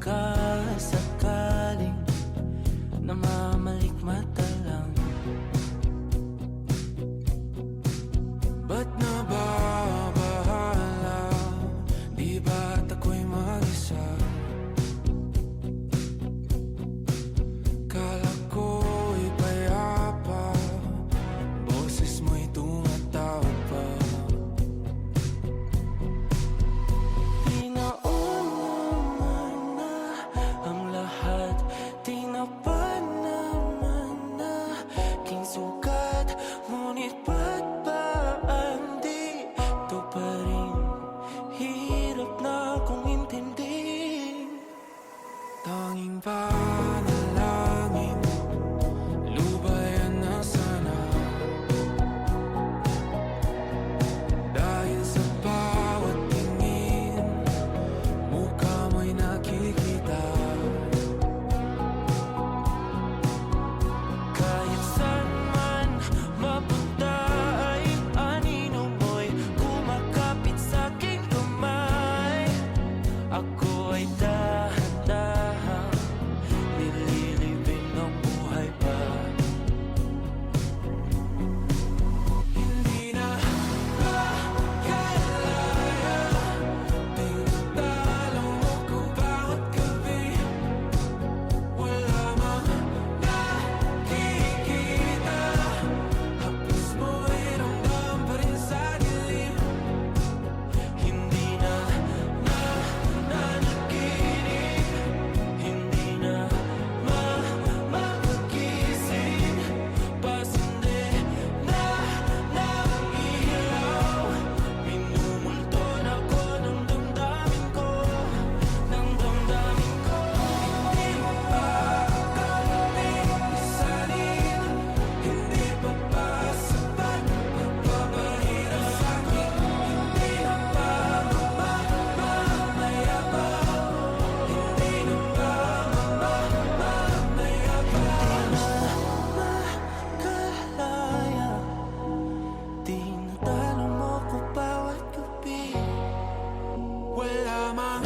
sakasakaling namamalikmata lang. Ba't nababahala? Di ba't ako'y mag-isa? Kala ko'y payapa, boses mo'y tumatawag pa. Pinauna na ang lahat, tinapan naman na king sukat. Ngunit ba't ba andito pa rin? Hirap na kong intindihin. Tanging panalangin, lubayan na sana. Dahil sa bawat tingin, mukha mo'y nakikita. Kahit saan man mapunta ay anino mo'y kumakapit sa'king kamay. Ako ay dahan-dahan nililibing ng buhay pa. Hindi na makalaya, tinatalo mo ko bawat gabi. Wala mang nakikita, hapis mo'y ramdam pa rin sa dilim. Hindi na nanaginip, hindi na mapagising. Pasindi na ng ilaw, minumulto na ko ng damdamin ko, ng damdamin ko. Hindi mo pa kami isanin, hindi pa ba sapat magpapahirap sa'kin? Hindi na ba mamamayabang? Hindi na ba mamamayabang? Makalaya, tinatalo mo ko bawat gabi. Wala mang